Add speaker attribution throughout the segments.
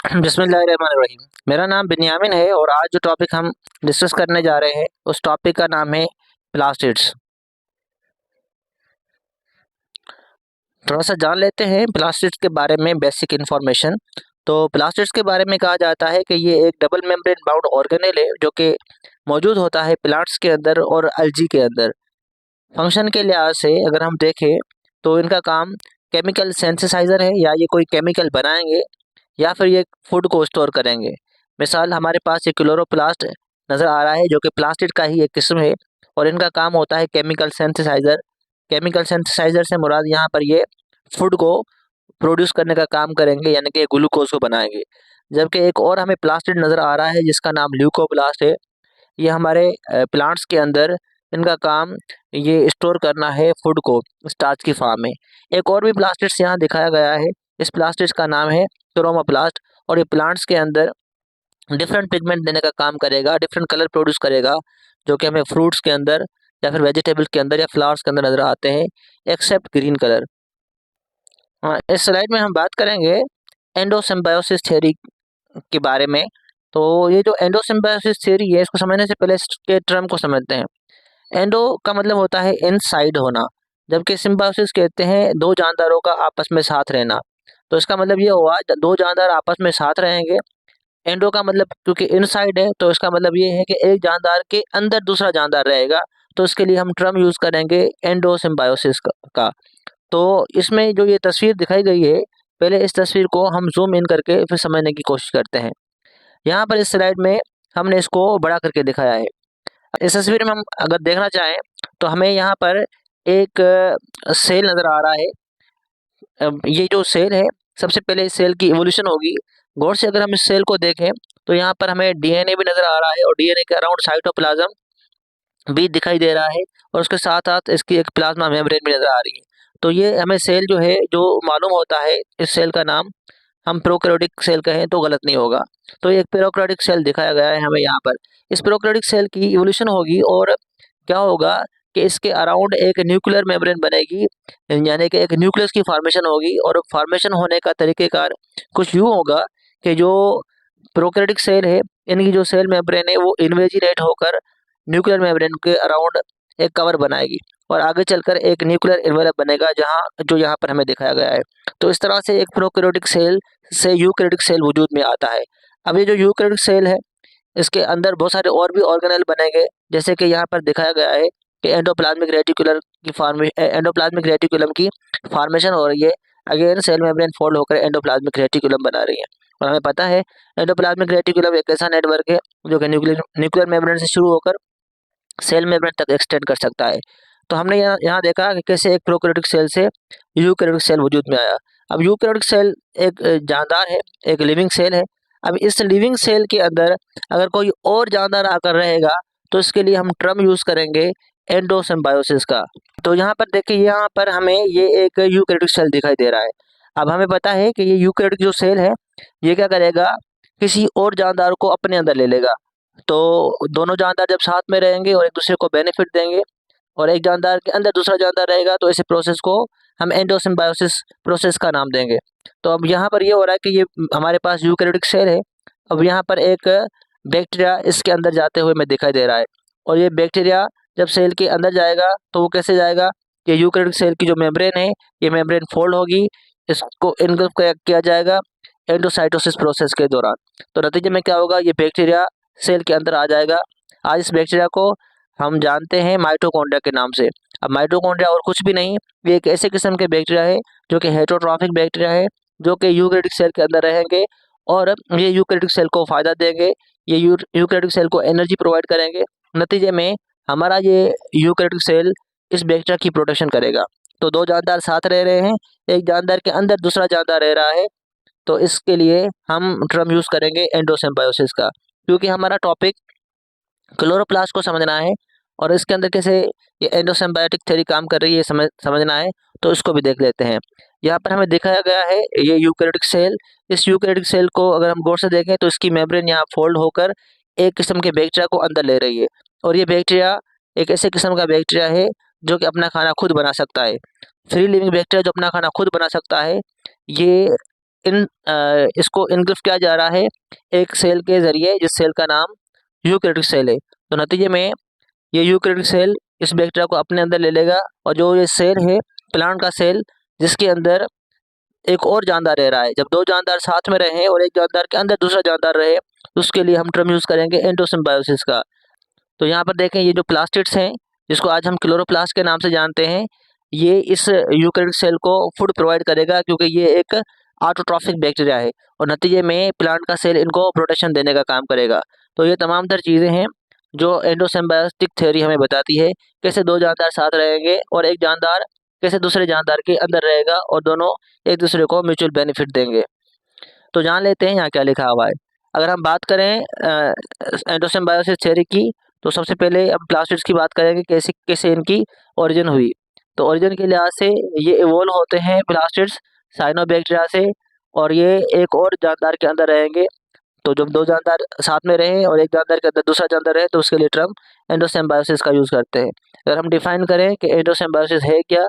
Speaker 1: बिस्मिल्लाहिर्रहमानिर्रहीम। मेरा नाम बिन्यामिन है और आज जो टॉपिक हम डिस्कस करने जा रहे हैं उस टॉपिक का नाम है प्लास्टिड्स। थोड़ा सा जान लेते हैं प्लास्टिड्स के बारे में बेसिक इन्फॉर्मेशन। तो प्लास्टिड्स के बारे में कहा जाता है कि ये एक डबल मेम्ब्रेन बाउंड ऑर्गेनेल है जो कि मौजूद होता है प्लांट्स के अंदर और अल्जी के अंदर। फंक्शन के लिहाज से अगर हम देखें तो इनका काम केमिकल सेंसिसाइजर है, या ये कोई केमिकल बनाएंगे या फिर ये फूड को स्टोर करेंगे। मिसाल हमारे पास ये क्लोरोप्लास्ट नज़र आ रहा है जो कि प्लास्टिक का ही एक किस्म है और इनका काम होता है केमिकल सेंसिसाइजर। केमिकल सेंसिसाइजर से मुराद यहाँ पर ये फूड को प्रोड्यूस करने का काम करेंगे, यानी कि ग्लूकोज को बनाएंगे। जबकि एक और हमें प्लास्टिड नज़र आ रहा है जिसका नाम ल्यूकोप्लास्ट है। ये हमारे प्लांट्स के अंदर इनका काम ये स्टोर करना है फूड को स्टार्च की फॉर्म में। एक और भी प्लास्टिड्स यहाँ दिखाया गया है। इस प्लास्टिड्स का नाम है क्रोमोप्लास्ट और ये प्लांट्स के अंदर डिफरेंट पिगमेंट देने का काम करेगा, डिफरेंट कलर प्रोड्यूस करेगा, जो कि हमें फ्रूट्स के अंदर या फिर वेजिटेबल्स के अंदर या फ्लावर्स के अंदर नजर आते हैं, एक्सेप्ट ग्रीन कलर। इस स्लाइड में हम बात करेंगे एंडोसिम्बायोसिस थ्योरी के बारे में। तो ये जो एंडोसिम्बायोसिस थ्योरी है इसको समझने से पहले इसके टर्म को समझते हैं। एंडो का मतलब होता है इनसाइड होना, जबकि सिम्बायोसिस कहते हैं दो जानदारों का आपस में साथ रहना। तो इसका मतलब ये हुआ दो जानदार आपस में साथ रहेंगे। एंडो का मतलब क्योंकि इनसाइड है तो इसका मतलब ये है कि एक जानदार के अंदर दूसरा जानदार रहेगा, तो इसके लिए हम टर्म यूज करेंगे एंडो सिम्बायोसिस का। तो इसमें जो ये तस्वीर दिखाई गई है, पहले इस तस्वीर को हम जूम इन करके फिर समझने की कोशिश करते हैं। यहाँ पर इस स्लाइड में हमने इसको बड़ा करके दिखाया है। इस तस्वीर में हम अगर देखना चाहें तो हमें यहाँ पर एक सेल नज़र आ रहा है। ये जो सेल है, सबसे पहले इस सेल की इवोल्यूशन होगी। गौर से अगर हम इस सेल को देखें तो यहाँ पर हमें डीएनए भी नज़र आ रहा है और डीएनए के अराउंड साइटोप्लाज्म भी दिखाई दे रहा है और उसके साथ साथ इसकी एक प्लाज्मा मेम्ब्रेन भी नज़र आ रही है। तो ये हमें सेल जो है जो मालूम होता है, इस सेल का नाम हम प्रोकैरियोटिक सेल कहें तो गलत नहीं होगा। तो एक प्रोकैरियोटिक सेल दिखाया गया है हमें यहाँ पर। इस प्रोकैरियोटिक सेल की इवोल्यूशन होगी और क्या होगा कि इसके अराउंड एक न्यूक्लियर मेम्ब्रेन बनेगी, यानी कि एक न्यूक्लियस की फॉर्मेशन होगी। और फॉर्मेशन होने का तरीक़ेकार कुछ यूँ होगा कि जो प्रोकैरियोटिक सेल है, इनकी जो सेल मेम्ब्रेन है वो इनवेजिनेट होकर न्यूक्लियर मेम्ब्रेन के अराउंड एक कवर बनाएगी और आगे चलकर एक न्यूक्लियर एनवेलप बनेगा, जहाँ जो यहाँ पर हमें दिखाया गया है। तो इस तरह से एक प्रोकैरियोटिक सेल से यूकैरियोटिक सेल वजूद में आता है। अब ये जो यूकैरियोटिक सेल है, इसके अंदर बहुत सारे और भी ऑर्गेनेल बनेंगे, जैसे कि यहाँ पर दिखाया गया है कि एंडोप्लाज्मिक रेटिकुलम की फॉर्मेशन हो रही है। अगेन सेल मेम्ब्रेन फोल्ड होकर एंडोप्लाज्मिक रेटिकुलम बना रही है। और हमें पता है एंडोप्लाज्मिक रेटिकुलम एक ऐसा नेटवर्क है जो कि न्यूक्लियर न्यूक्लियर मेम्ब्रेन से शुरू होकर सेल मेम्ब्रेन तक एक्सटेंड कर सकता है। तो हमने यहाँ देखा कि कैसे एक प्रोकैरियोटिक सेल से यूकैरियोटिक सेल वजूद में आया। अब यूकैरियोटिक सेल एक जानदार है, एक लिविंग सेल है। अब इस लिविंग सेल के अंदर अगर कोई और जानदार आकर रहेगा तो इसके लिए हम टर्म यूज करेंगे एंडोसिम्बायोसिस का। तो यहाँ पर देखिए, यहाँ पर हमें ये एक यूकैरियोटिक सेल दिखाई दे रहा है। अब हमें पता है कि ये यूकैरियोटिक जो सेल है ये क्या करेगा, किसी और जानदार को अपने अंदर ले लेगा। तो दोनों जानदार जब साथ में रहेंगे और एक दूसरे को बेनिफिट देंगे और एक जानदार के अंदर दूसरा जानदार रहेगा, तो इस प्रोसेस को हम एंडोसिम्बायोसिस प्रोसेस का नाम देंगे। तो अब यहाँ पर ये हो रहा है कि ये हमारे पास यूकैरियोटिक सेल है। अब यहाँ पर एक बैक्टीरिया इसके अंदर जाते हुए हमें दिखाई दे रहा है और ये बैक्टीरिया जब सेल के अंदर जाएगा तो वो कैसे जाएगा कि यूकैरियोटिक सेल की जो मेम्ब्रेन है, ये मेम्ब्रेन फोल्ड होगी, इसको इनगल्फ किया जाएगा एंडोसाइटोसिस प्रोसेस के दौरान। तो नतीजे में क्या होगा, ये बैक्टीरिया सेल के अंदर आ जाएगा। आज इस बैक्टीरिया को हम जानते हैं माइटोकॉन्ड्रिया के नाम से। अब माइटोकॉन्ड्रिया और कुछ भी नहीं, ये एक ऐसे किस्म के बैक्टीरिया है जो कि हेटरोट्रॉफिक बैक्टीरिया है, जो कि यूकैरियोटिक सेल के अंदर रहेंगे और ये यूकैरियोटिक सेल को फायदा देंगे, ये यूकैरियोटिक सेल को एनर्जी प्रोवाइड करेंगे। नतीजे में हमारा ये यूकैरियोटिक सेल इस बैक्टीरिया की प्रोटेक्शन करेगा। तो दो जानदार साथ रह रहे हैं, एक जानदार के अंदर दूसरा जानदार रह रहा है, तो इसके लिए हम टर्म यूज करेंगे एंडोसिम्बायोसिस का। क्योंकि हमारा टॉपिक क्लोरोप्लास्ट को समझना है और इसके अंदर कैसे ये एंडोसिम्बायोटिक थ्योरी काम कर रही है समझना है, तो इसको भी देख लेते हैं। यहाँ पर हमें दिखाया गया है ये यूकैरियोटिक सेल। इस यूकैरियोटिक सेल को अगर हम गौर से देखें तो इसकी मेम्ब्रेन यहाँ फोल्ड होकर एक किस्म के बैक्टीरिया को अंदर ले रही है और ये बैक्टीरिया एक ऐसे किस्म का बैक्टीरिया है जो कि अपना खाना खुद बना सकता है। फ्री लिविंग बैक्टीरिया जो अपना खाना खुद बना सकता है, ये इसको इनग्रिफ्ट किया जा रहा है एक सेल के ज़रिए, जिस सेल का नाम यूकैरियोटिक सेल है। तो नतीजे में ये यूकैरियोटिक सेल इस बैक्टीरिया को अपने अंदर ले लेगा, और जो ये सेल है प्लांट का सेल, जिसके अंदर एक और जानदार रह रहा है, जब दो जानदार साथ में रहे और एक जानदार के अंदर दूसरा जानदार रहे, उसके लिए हम टर्म यूज़ करेंगे एंडोसिम्बायोसिस का। तो यहाँ पर देखें, ये जो प्लास्टिड्स हैं, जिसको आज हम क्लोरोप्लास्ट के नाम से जानते हैं, ये इस यूकैरियोटिक सेल को फूड प्रोवाइड करेगा, क्योंकि ये एक ऑटोट्रॉफिक बैक्टीरिया है, और नतीजे में प्लांट का सेल इनको प्रोटेक्शन देने का काम करेगा। तो ये तमाम तर चीज़ें हैं जो एंडोसिम्बायोटिक थ्योरी हमें बताती है, कैसे दो जानदार साथ रहेंगे और एक जानदार कैसे दूसरे जानदार के अंदर रहेगा, और दोनों एक दूसरे को म्यूचुअल बेनिफिट देंगे। तो जान लेते हैं यहाँ क्या लिखा हुआ है। अगर हम बात करें एंडोसिम्बायोसिस थ्योरी की, तो सबसे पहले अब प्लास्टिड्स की बात करेंगे, कैसे कैसे इनकी ओरिजिन हुई। तो ओरिजिन के लिहाज से ये इवोल्व होते हैं प्लास्टिड्स साइनोबैक्टीरिया से, और ये एक और जानदार के अंदर रहेंगे। तो जब दो जानदार साथ में रहे और एक जानदार के अंदर दूसरा जानदार रहे, तो उसके लिए टर्म एंडोसिम्बायोसिस का यूज़ करते हैं। अगर हम डिफाइन करें कि एंडोसिम्बायोसिस है क्या,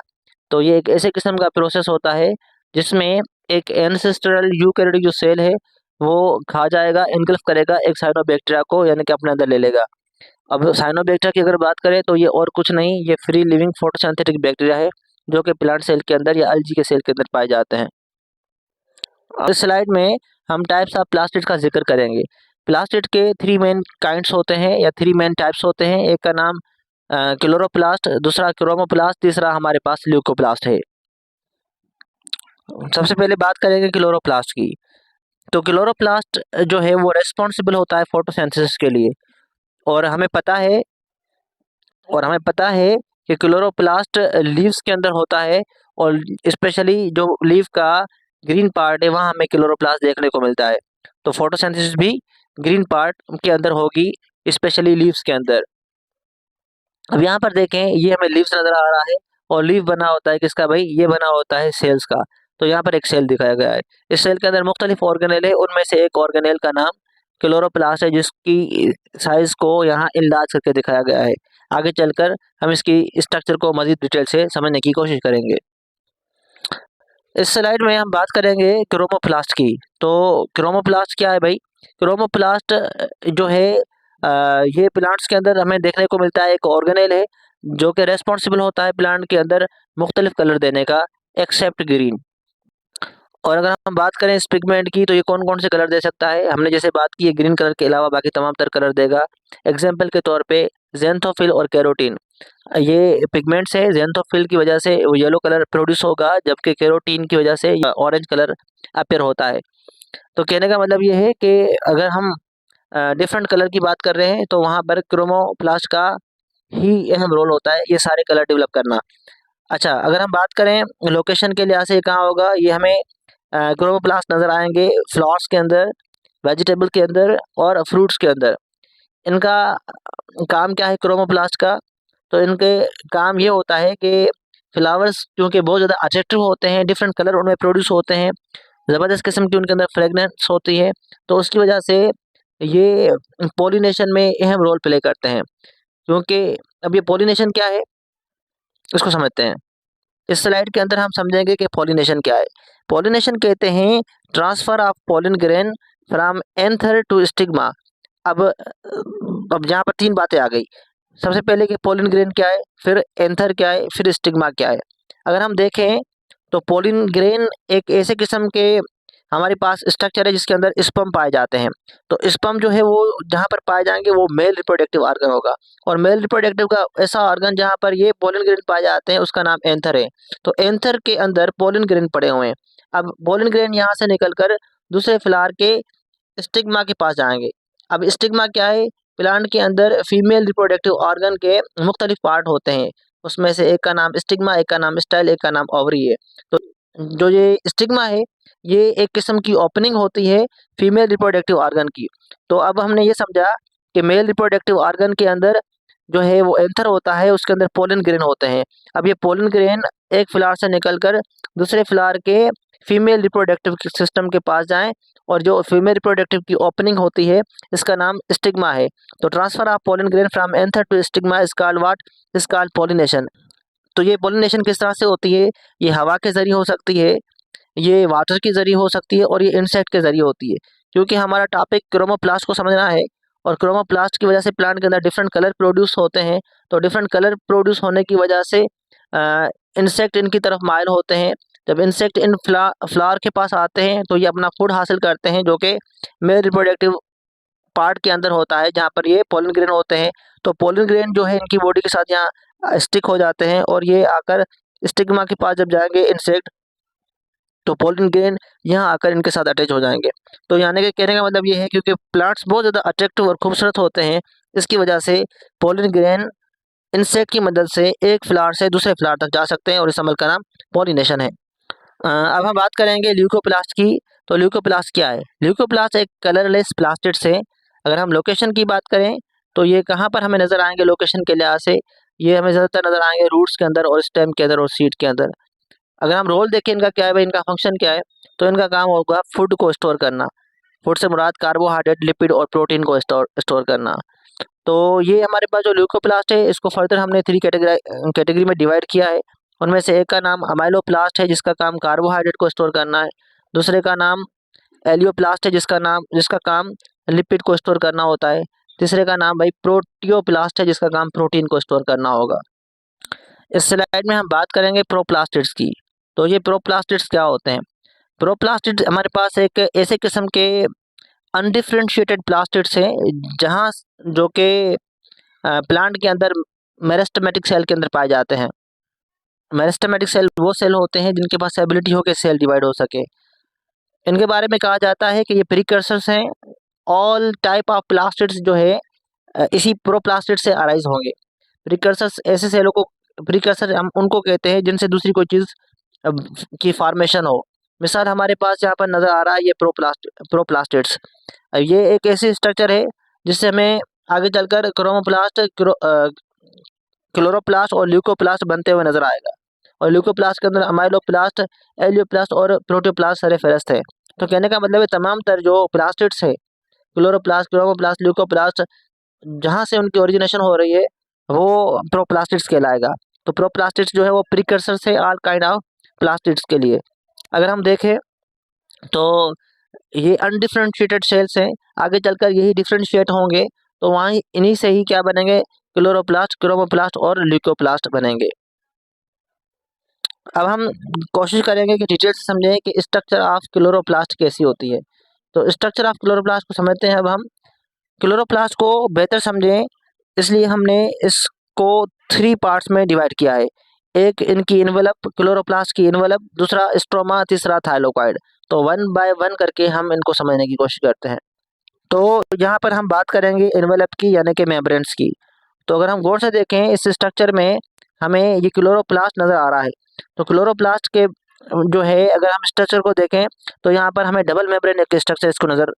Speaker 1: तो ये एक ऐसे किस्म का प्रोसेस होता है जिसमें एक एंसेस्ट्रल यूकैरियोटिक जो सेल है वो खा जाएगा, इनगल्फ करेगा एक साइनोबैक्टीरिया को, यानी कि अपने अंदर ले लेगा। अब साइनोबैक्टीरिया की अगर बात करें, तो ये और कुछ नहीं, ये फ्री लिविंग फोटोसिंथेटिक बैक्टीरिया है, जो कि प्लांट सेल के अंदर या अलगी के सेल के अंदर पाए जाते हैं। इस स्लाइड में हम टाइप्स ऑफ प्लास्टिड का जिक्र करेंगे। प्लास्टिड के 3 मेन काइंड्स होते हैं, या 3 मेन टाइप्स होते हैं। एक का नाम क्लोरोप्लास्ट, दूसरा क्रोमोप्लास्ट, तीसरा हमारे पास ल्यूकोप्लास्ट है। सबसे पहले बात करेंगे क्लोरोप्लास्ट की। तो क्लोरोप्लास्ट जो है वो रेस्पॉन्सिबल होता है फोटोसिंथेसिस के लिए, और हमें पता है कि क्लोरोप्लास्ट लीव्स के अंदर होता है, और स्पेशली जो लीव का ग्रीन पार्ट है वहाँ हमें क्लोरोप्लास्ट देखने को मिलता है। तो फोटोसिंथेसिस भी ग्रीन पार्ट के अंदर होगी, स्पेशली लीव्स के अंदर। अब यहाँ पर देखें, ये हमें लीव्स नजर आ रहा है, और लीव बना होता है किसका भाई, ये बना होता है सेल्स का। तो यहाँ पर एक सेल दिखाया गया है, इस सेल के अंदर मुख्तलिफ ऑर्गेनेल है, उनमें से एक ऑर्गेनेल का नाम क्लोरोप्लास्ट है, जिसकी साइज को यहाँ इनलार्ज करके दिखाया गया है। आगे चलकर हम इसकी स्ट्रक्चर को मजीद डिटेल से समझने की कोशिश करेंगे। इस स्लाइड में हम बात करेंगे क्रोमोप्लास्ट की। तो क्रोमोप्लास्ट क्या है भाई? क्रोमोप्लास्ट जो है ये प्लांट्स के अंदर हमें देखने को मिलता है, एक ऑर्गेनेल है जो कि रेस्पॉन्सिबल होता है प्लांट के अंदर मुख्तलिफ कलर देने का, एक्सेप्ट ग्रीन। और अगर हम बात करें इस पिगमेंट की, तो ये कौन कौन से कलर दे सकता है? हमने जैसे बात की है, ग्रीन कलर के अलावा बाकी तमाम तर कलर देगा। एग्जाम्पल के तौर पे ज़ैंथोफिल और कैरोटीन, ये पिगमेंट्स है। ज़ैंथोफिल की वजह से वो येलो कलर प्रोड्यूस होगा, जबकि कैरोटीन की वजह से ऑरेंज कलर अपीयर होता है। तो कहने का मतलब ये है कि अगर हम डिफरेंट कलर की बात कर रहे हैं, तो वहाँ पर क्रोमोप्लास्ट का ही अहम रोल होता है ये सारे कलर डेवलप करना। अच्छा, अगर हम बात करें लोकेशन के लिहाज से कहाँ होगा, ये हमें क्रोमोप्लास्ट नज़र आएंगे फ्लावर्स के अंदर, वेजिटेबल के अंदर और फ्रूट्स के अंदर। इनका काम क्या है क्रोमोप्लास्ट का? तो इनके काम ये होता है कि फ्लावर्स क्योंकि बहुत ज़्यादा अट्रैक्टिव होते हैं, डिफरेंट कलर उनमें प्रोड्यूस होते हैं, ज़बरदस्त किस्म की उनके अंदर फ्रेगनेंस होती है, तो उसकी वजह से ये पॉलिनेशन में अहम रोल प्ले करते हैं। क्योंकि अब ये पॉलिनेशन क्या है, इसको समझते हैं। इस स्लाइड के अंदर हम समझेंगे कि पॉलिनेशन क्या है। पॉलिनेशन कहते हैं transfer of pollen grain from anther to stigma. अब यहाँ पर 3 बातें आ गई। सबसे पहले कि पॉलिन ग्रेन क्या है, फिर एंथर क्या है, फिर स्टिग्मा क्या है। अगर हम देखें तो पॉलिन ग्रेन एक ऐसे किस्म के हमारे पास स्ट्रक्चर है जिसके अंदर स्पर्म पाए जाते हैं। तो स्पर्म जो है वो जहाँ पर पाए जाएंगे वो मेल रिप्रोडक्टिव ऑर्गन होगा, और मेल रिप्रोडक्टिव का ऐसा ऑर्गन जहाँ पर ये पॉलिन ग्रेन पाए जाते हैं उसका नाम एंथर है। तो एंथर के अंदर पॉलिन ग्रेन पड़े हुए हैं। अब पॉलिन ग्रेन यहाँ से निकलकर दूसरे फ्लावर के स्टिग्मा के पास जाएंगे। अब स्टिग्मा क्या है? प्लांट के अंदर फीमेल रिप्रोडक्टिव ऑर्गन के मुख्तलिफ पार्ट होते हैं, उसमें से एक का नाम स्टिग्मा, एक का नाम स्टाइल, एक का नाम ओवरी है। तो जो ये स्टिग्मा है, ये एक किस्म की ओपनिंग होती है फीमेल रिप्रोडक्टिव ऑर्गन की। तो अब हमने ये समझा कि मेल रिप्रोडक्टिव ऑर्गन के अंदर जो है वो एंथर होता है, उसके अंदर पोलन ग्रेन होते हैं। अब ये पोलन ग्रेन एक फ्लावर से निकलकर दूसरे फ्लावर के फीमेल रिप्रोडक्टिव सिस्टम के पास जाएं, और जो फीमेल रिप्रोडक्टिव की ओपनिंग होती है इसका नाम स्टिग्मा है। तो transfer of pollen grain from anther to stigma is called what? Is called pollination. तो ये पॉलिनेशन किस तरह से होती है? ये हवा के जरिए हो सकती है, ये वाटर के ज़रिए हो सकती है और ये इंसेक्ट के ज़रिए होती है। क्योंकि हमारा टॉपिक क्रोमोप्लास्ट को समझना है और क्रोमोप्लास्ट की वजह से प्लांट के अंदर डिफरेंट कलर प्रोड्यूस होते हैं। तो डिफरेंट कलर प्रोड्यूस होने की वजह से इंसेक्ट इनकी तरफ माइल होते हैं। जब इंसेक्ट इन फ्लावर के पास आते हैं तो ये अपना फूड हासिल करते हैं, जो कि मेल रिप्रोडक्टिव पार्ट के अंदर होता है, जहाँ पर ये पोलन ग्रेन होते हैं। तो पोलन ग्रेन जो है इनकी बॉडी के साथ यहाँ स्टिक हो जाते हैं और ये आकर स्टिग्मा के पास जब जाएंगे इंसेक्ट, तो पोलन ग्रेन यहाँ आकर इनके साथ अटैच हो जाएंगे। तो यानी कि कहने का मतलब ये है, क्योंकि प्लांट्स बहुत ज़्यादा अट्रैक्टिव और खूबसूरत होते हैं, इसकी वजह से पोलन ग्रेन इंसेक्ट की मदद से एक फ्लावर से दूसरे फ्लावर तक जा सकते हैं और इस अमल का नाम पॉलिनेशन है। अब हम बात करेंगे ल्यूकोप्लास्ट की। तो ल्यूकोप्लास्ट क्या है? ल्यूकोप्लास्ट एक कलरलेस प्लास्टिड्स है। अगर हम लोकेशन की बात करें तो ये कहाँ पर हमें नज़र आएंगे लोकेशन के लिहाज से? ये हमें ज़्यादातर नज़र आएंगे रूट्स के अंदर और स्टेम के अंदर और सीड के अंदर। अगर हम रोल देखें इनका क्या है भाई, इनका फंक्शन क्या है, तो इनका काम होगा फूड को स्टोर करना। फूड से मुराद कार्बोहाइड्रेट, लिपिड और प्रोटीन को स्टोर करना। तो ये हमारे पास जो ल्यूकोप्लास्ट है, इसको फर्दर हमने 3 कैटेगरी में डिवाइड किया है। उनमें से एक का नाम अमाइलोप्लास्ट है, जिसका काम कार्बोहाइड्रेट को स्टोर करना है। दूसरे का नाम एलियोप्लास्ट है, जिसका काम लिपिड को स्टोर करना होता है। तीसरे का नाम भाई प्रोटियोप्लास्ट है, जिसका काम प्रोटीन को स्टोर करना होगा। इस स्लाइड में हम बात करेंगे प्रोप्लास्टिड्स की। तो ये प्रोप्लास्टिड्स क्या होते हैं? प्रोप्लास्टिड्स हमारे पास एक ऐसे किस्म के अनडिफरेंशिएटेड प्लास्टिड्स हैं, जहाँ जो कि प्लांट के अंदर मेरिस्टेमेटिक सेल के अंदर पाए जाते हैं। मेरिस्टेमेटिक सेल वो सेल होते हैं जिनके पास एबिलिटी हो कि सेल डिवाइड हो सके। इनके बारे में कहा जाता है कि ये प्रीकर्सर्स हैं। ऑल टाइप ऑफ प्लास्टिड्स जो है इसी प्रोप्लास्टिड से अराइज होंगे। प्रीकर्सर्स ऐसे सेलों को, प्रीकर्सर हम उनको कहते हैं जिनसे दूसरी कोई चीज़ की फॉर्मेशन हो। मिसाल हमारे पास यहाँ पर नज़र आ रहा है ये प्रोप्लास्टिड्स। ये एक ऐसी स्ट्रक्चर है जिससे हमें आगे चलकर क्लोरोप्लास्ट और ल्यूकोप्लास्ट बनते हुए नजर आएगा। और ल्यूकोप्लास्ट के अंदर अमाइलोप्लास्ट, एलियोप्लास्ट और प्रोटियोप्लास्ट सारे फहरिस्त है। तो कहने का मतलब है तमाम तर जो प्लास्टिड्स है, क्लोरोप्लास्ट, क्रोमोप्लास्ट, ल्यूकोप्लास्ट, जहाँ से उनकी ओरिजिनेशन हो रही है वो प्रोप्लास्टिड्स कहलाएगा। तो प्रोप्लास्टिड्स जो है वो प्रीकर्सर है ऑल काइंड ऑफ प्लास्टिड्स के लिए। अगर हम देखें तो ये अनडिफरेंशिएटेड सेल्स हैं, आगे चलकर यही डिफरेंशिएट होंगे, तो वहाँ इन्हीं से ही क्या बनेंगे? क्लोरोप्लास्ट, क्रोमोप्लास्ट और ल्यूकोप्लास्ट बनेंगे। अब हम कोशिश करेंगे कि डिटेल से समझें कि स्ट्रक्चर ऑफ क्लोरोप्लास्ट कैसी होती है। तो स्ट्रक्चर ऑफ क्लोरोप्लास्ट को समझते हैं। अब हम क्लोरोप्लास्ट को बेहतर समझें, इसलिए हमने इसको 3 पार्ट्स में डिवाइड किया है। एक इनकी इन्वेलप, क्लोरोप्लास्ट की इन्वेलप, दूसरा स्ट्रोमा, तीसरा थाइलोकॉइड। तो 1 बाय 1 करके हम इनको समझने की कोशिश करते हैं। तो यहाँ पर हम बात करेंगे इन्वेलप की, यानी कि मेम्ब्रेन्स की। तो अगर हम गौर से देखें इस स्ट्रक्चर में हमें ये क्लोरोप्लास्ट नज़र आ रहा है। तो क्लोरोप्लास्ट के जो है, अगर हम स्ट्रक्चर को देखें तो यहाँ पर हमें डबल मेम्ब्रेन एक स्ट्रक्चर इसको नज़र,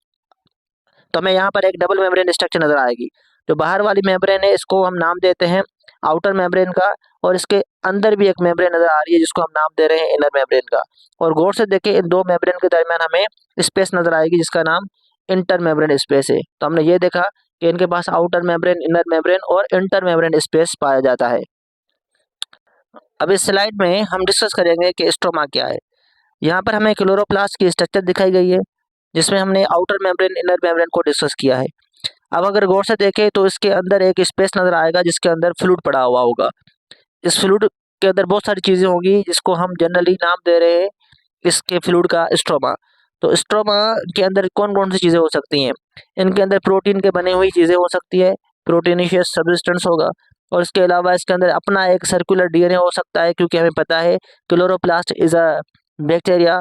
Speaker 1: तो हमें यहाँ पर एक डबल मेम्ब्रेन स्ट्रक्चर नज़र आएगी। जो बाहर वाली मेम्ब्रेन है इसको हम नाम देते हैं आउटर मेम्ब्रेन का, और इसके अंदर भी एक मेम्ब्रेन नज़र आ रही है जिसको हम नाम दे रहे हैं इनर मेम्ब्रेन का। और गौर से देखें इन 2 मेम्ब्रेन के दरमियान हमें स्पेस नज़र आएगी जिसका नाम इंटर मेम्ब्रेन स्पेस है। तो हमने ये देखा कि इनके पास आउटर मेम्ब्रेन, इनर मेम्ब्रेन और इंटर मेम्ब्रेन स्पेस पाया जाता है। अब इस स्लाइड में हम डिस्कस करेंगे कि स्ट्रोमा क्या है। यहाँ पर हमें क्लोरोप्लास्ट की स्ट्रक्चर दिखाई गई है, जिसमें हमने आउटर मेम्ब्रेन, इनर मेम्ब्रेन को डिस्कस किया है। अब अगर गौर से देखें तो इसके अंदर एक स्पेस नज़र आएगा जिसके अंदर फ्लूइड पड़ा हुआ होगा। इस फ्लूइड के अंदर बहुत सारी चीज़ें होंगी जिसको हम जनरली नाम दे रहे हैं इसके फ्लूइड का स्ट्रोमा। तो स्ट्रोमा के अंदर कौन कौन सी चीज़ें हो सकती हैं? इनके अंदर प्रोटीन के बने हुई चीज़ें हो सकती है, प्रोटीनिशियस सब्सटेंस होगा। और इसके अलावा इसके अंदर अपना एक सर्कुलर डीएनए हो सकता है, क्योंकि हमें पता है क्लोरोप्लास्ट इज़ अ बैक्टीरिया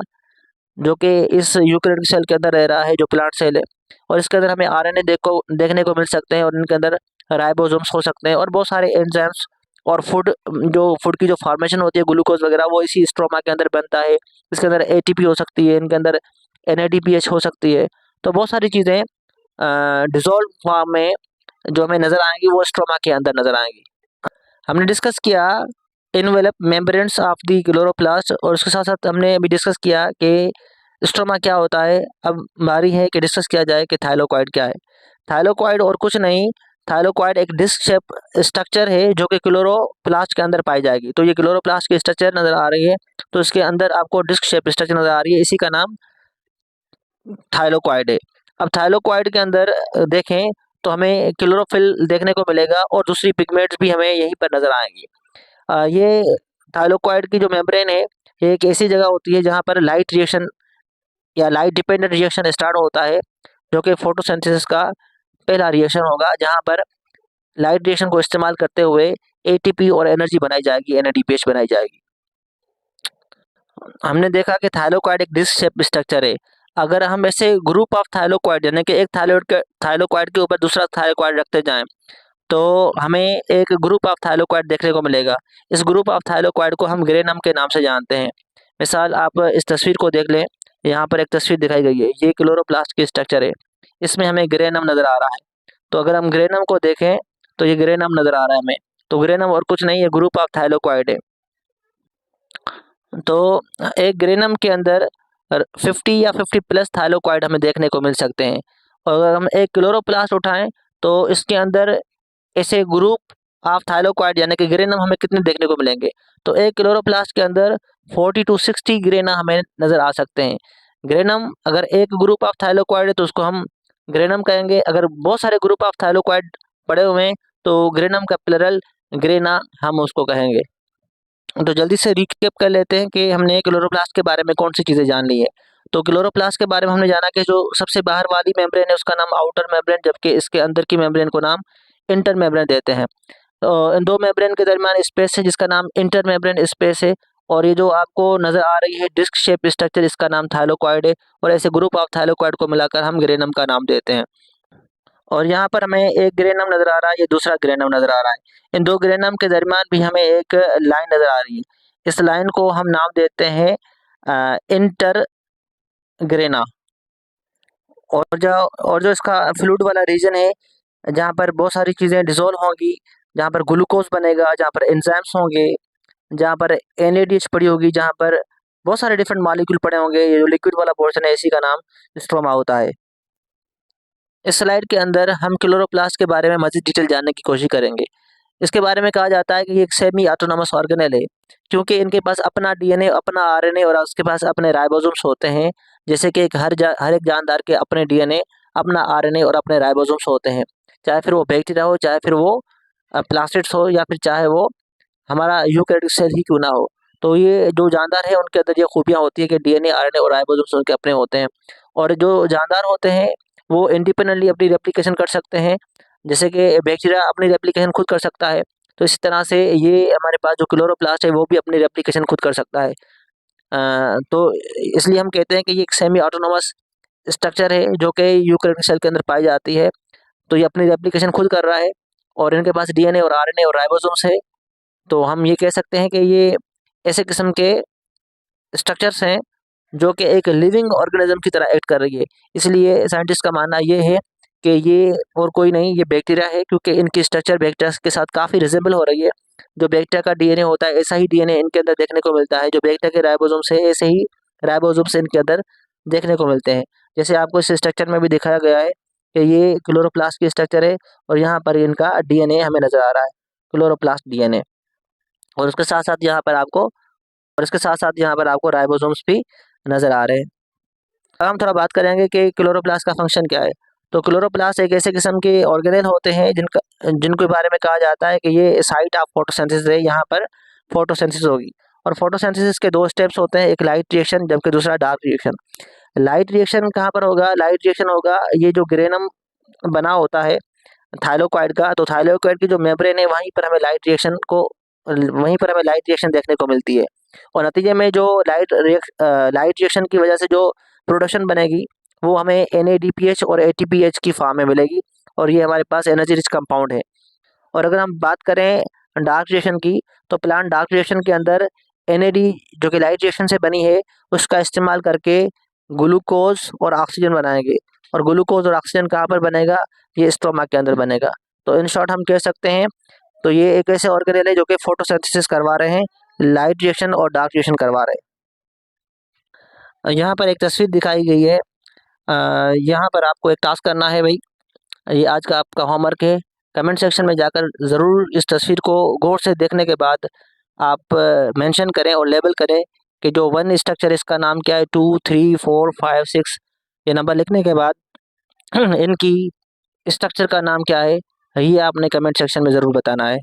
Speaker 1: जो कि इस यूकेरियोटिक सेल के अंदर रह रहा है, जो प्लांट सेल है। और इसके अंदर हमें आरएनए देखने को मिल सकते हैं, और इनके अंदर राइबोसोम्स हो सकते हैं और बहुत सारे एंजाइम्स। और फूड की जो फॉर्मेशन होती है, ग्लूकोज वगैरह, वो इसी स्ट्रोमा के अंदर बनता है। इसके अंदर एटीपी हो सकती है, इनके अंदर एनएडीपीएच हो सकती है। तो बहुत सारी चीज़ें डिजोल्व फॉर्म में जो हमें नज़र आएंगी वो स्ट्रोमा के अंदर नज़र आएंगी। हमने डिस्कस किया envelope membranes of the chloroplast, और उसके साथ साथ हमने अभी डिस्कस किया कि स्ट्रोमा क्या होता है। अब बारी है कि डिस्कस किया जाए कि थाइलोकॉइड क्या है। थाइलोकॉइड और कुछ नहीं, थाइलोक्वाइड एक डिस्क शेप स्ट्रक्चर है जो कि क्लोरोप्लास्ट के अंदर पाई जाएगी। तो ये क्लोरोप्लास्ट की स्ट्रक्चर नजर आ रही है, तो इसके अंदर आपको डिस्क शेप स्ट्रक्चर नजर आ रही है, इसी का नाम थाइलोक्वाइड है। अब थाइलोक्वाइड के अंदर देखें तो हमें क्लोरोफिल देखने को मिलेगा और दूसरी पिगमेंट्स भी हमें यहीं पर नजर आएंगी। ये थाइलोक्वाइड की जो मेम्ब्रेन है, ये एक ऐसी जगह होती है जहाँ पर लाइट रिएक्शन या लाइट डिपेंडेंट रिएक्शन स्टार्ट होता है, जो कि फोटोसिंथेसिस का पहला रिएक्शन होगा, जहाँ पर लाइट रिएक्शन को इस्तेमाल करते हुए एटीपी और एनर्जी बनाई जाएगी, एनएडीपीएच बनाई जाएगी। हमने देखा कि थाइलोक्वाइड एक डिस्क शेप स्ट्रक्चर है। अगर हम ऐसे ग्रुप ऑफ थाइलोक्वाइड यानी कि एक थाइलोक्वाइड के ऊपर दूसरा थाइलोक्वाइड रखते जाएं तो हमें एक ग्रुप ऑफ थाइलोक्वाइड देखने को मिलेगा। इस ग्रुप ऑफ थाइलोक्वाइड को हम ग्रेनम के नाम से जानते हैं। मिसाल आप इस तस्वीर को देख लें, यहाँ पर एक तस्वीर दिखाई गई है, ये क्लोरोप्लास्ट की स्ट्रक्चर है, इसमें हमें ग्रेनम नजर आ रहा है। तो अगर हम ग्रेनम को देखें तो ये ग्रेनम नजर आ रहा है हमें। तो ग्रेनम और कुछ नहीं है, ग्रुप ऑफ थाइलोक्वाइड है। तो एक ग्रेनम के अंदर 50 या 50 प्लस थाइलोक्वाइड हमें देखने को मिल सकते हैं। और अगर हम एक क्लोरोप्लास्ट उठाएं तो इसके अंदर ऐसे ग्रुप ऑफ थाइलोक्वाइड यानी कि ग्रेनम हमें कितने देखने को मिलेंगे। तो एक क्लोरोप्लास्ट के अंदर 40 to 60 ग्रेना हमें नजर आ सकते हैं। ग्रेनम अगर एक ग्रुप ऑफ थाइलोक्वाइड है तो उसको हम ग्रेनम कहेंगे। अगर बहुत सारे ग्रुप ऑफ थाइलोक्वाइड पड़े हुए हैं तो ग्रेनम का प्लरल ग्रेना हम उसको कहेंगे। तो जल्दी से रिकैप कर लेते हैं कि हमने क्लोरोप्लास्ट के बारे में कौन सी चीज़ें जान ली है। तो क्लोरोप्लास्ट के बारे में हमने जाना कि जो सबसे बाहर वाली मेम्ब्रेन है उसका नाम आउटर मेम्ब्रेन, जबकि इसके अंदर की मेम्ब्रेन को नाम इंटर मेम्ब्रेन देते हैं। तो इन दो मेम्ब्रेन के दरमियान स्पेस है जिसका नाम इंटर मेम्ब्रेन स्पेस है। और ये जो आपको नजर आ रही है डिस्क शेप स्ट्रक्चर, इसका नाम थाइलोक्वाइड है। और ऐसे ग्रुप ऑफ थाइलोक्वाइड को मिलाकर हम ग्रेनम का नाम देते हैं। और यहाँ पर हमें एक ग्रेनम नजर आ रहा है, ये दूसरा ग्रेनम नजर आ रहा है। इन दो ग्रेनम के दरमियान भी हमें एक लाइन नजर आ रही है। इस लाइन को हम नाम देते हैं इंटर ग्रेना। और जो इसका फ्लूइड वाला रीजन है, जहाँ पर बहुत सारी चीज़ें डिसॉल्व होंगी, जहाँ पर ग्लूकोज बनेगा, जहाँ पर एंजाइम्स होंगे, जहाँ पर एनएडीएच पड़ी होगी, जहाँ पर बहुत सारे डिफरेंट मॉलिक्यूल पड़े होंगे, ये जो लिक्विड वाला पोर्शन है इसी का नाम स्ट्रोमा होता है। इस स्लाइड के अंदर हम क्लोरोप्लास्ट के बारे में मज़ीद डिटेल जानने की कोशिश करेंगे। इसके बारे में कहा जाता है कि ये एक सेमी ऑटोनॉमस ऑर्गेनेल है, क्योंकि इनके पास अपना डीएनए, अपना आरएनए और उसके पास अपने राइबोसोम्स होते हैं। जैसे कि हर एक जानदार के अपने डीएनए, अपना आरएनए और अपने राइबोसोम्स होते हैं। चाहे फिर वो बैक्टीरिया हो, चाहे फिर वो प्लास्टिड्स हो, या फिर चाहे वो हमारा यूकेरियोटिक सेल ही क्यों ना हो। तो ये जो जानदार है उनके अंदर ये खूबियाँ होती है कि डीएनए, आरएनए और राइबोसोम्स उनके अपने होते हैं। और जो जानदार होते हैं वो इंडिपेंडेंटली अपनी रेप्लिकेशन कर सकते हैं। जैसे कि बैक्टीरिया अपनी रेप्लिकेशन खुद कर सकता है, तो इसी तरह से ये हमारे पास जो क्लोरोप्लास्ट है वो भी अपनी रेप्लिकेशन खुद कर सकता है। तो इसलिए हम कहते हैं कि ये एक सेमी ऑटोनोमस स्ट्रक्चर है जो कि यूकेरियोटिक सेल के अंदर पाई जाती है। तो ये अपनी रेप्लिकेशन खुद कर रहा है और इनके पास डीएनए और आरएनए और राइबोसोम्स है। तो हम ये कह सकते हैं कि ये ऐसे किस्म के स्ट्रक्चर्स हैं जो कि एक लिविंग ऑर्गेनिज्म की तरह एक्ट कर रही है। इसलिए साइंटिस्ट का मानना ये है कि ये और कोई नहीं, ये बैक्टीरिया है, क्योंकि इनकी स्ट्रक्चर बैक्टीरिया के साथ काफ़ी रिजेबल हो रही है। जो बैक्टीरिया का डीएनए होता है ऐसा ही डीएनए इनके अंदर देखने को मिलता है। जो बैक्टीरिया के राइबोसोम्स है ऐसे ही राइबोसोम्स इनके अंदर देखने को मिलते हैं। जैसे आपको इस स्ट्रक्चर में भी दिखाया गया है कि ये क्लोरोप्लास्ट की स्ट्रक्चर है और यहाँ पर इनका डीएनए हमें नजर आ रहा है, क्लोरोप्लास्ट डीएनए। और उसके साथ साथ यहाँ पर आपको राइबोसोम्स भी नजर आ रहे हैं। अब हम थोड़ा बात करेंगे कि क्लोरोप्लास्ट का फंक्शन क्या है। तो क्लोरोप्लास्ट एक ऐसे किस्म के ऑर्गेनेल होते हैं जिनके बारे में कहा जाता है कि ये साइट ऑफ फोटोसिंथेसिस है, यहाँ पर फोटोसिंथेसिस होगी। और फोटोसिंथेसिस के दो स्टेप्स होते हैं, एक लाइट रिएक्शन जबकि दूसरा डार्क रिएक्शन। लाइट रिएक्शन कहाँ पर होगा? लाइट रिएक्शन होगा ये जो ग्रेनम बना होता है थाइलोक्वाइड का, तो थाइलोक्वाइड की जो मेम्ब्रेन है वहीं पर हमें लाइट रिएक्शन देखने को मिलती है। और नतीजे में जो लाइट रिएक्शन की वजह से जो प्रोडक्शन बनेगी वो हमें NADPH और ATPH की फॉर्म में मिलेगी, और ये हमारे पास एनर्जी रिच कंपाउंड है। और अगर हम बात करें डार्क रिएक्शन की, तो प्लांट डार्क रिएक्शन के अंदर NAD जो कि लाइट रिएक्शन से बनी है उसका इस्तेमाल करके ग्लूकोज और ऑक्सीजन बनाएंगे। और ग्लूकोज और ऑक्सीजन कहाँ पर बनेगा? ये स्टोमा के अंदर बनेगा। तो इन शॉर्ट हम कह सकते हैं, तो ये एक ऐसे ऑर्गेनेल है जो कि फोटोसिंथेसिस करवा रहे हैं, लाइट रिएक्शन और डार्क रिएक्शन करवा रहे हैं। यहाँ पर एक तस्वीर दिखाई गई है। यहाँ पर आपको एक टास्क करना है भाई, ये आज का आपका होमवर्क है कमेंट सेक्शन में जाकर ज़रूर इस तस्वीर को गौर से देखने के बाद आप मेंशन करें और लेबल करें कि जो 1 स्ट्रक्चर इसका नाम क्या है, 2, 3, 4, 5, 6 ये नंबर लिखने के बाद इनकी स्ट्रक्चर का नाम क्या है, ये आपने कमेंट सेक्शन में ज़रूर बताना है।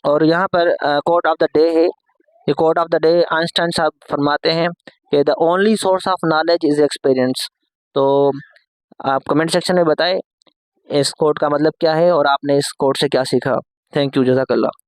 Speaker 1: और यहाँ पर कोट ऑफ द डे है। ये quote of the day Einstein साहब फरमाते हैं कि the only source of knowledge is experience. तो आप कमेंट सेक्शन में बताएं इस कोट का मतलब क्या है और आपने इस कोट से क्या सीखा। थैंक यू, जज़ाकल्लाह।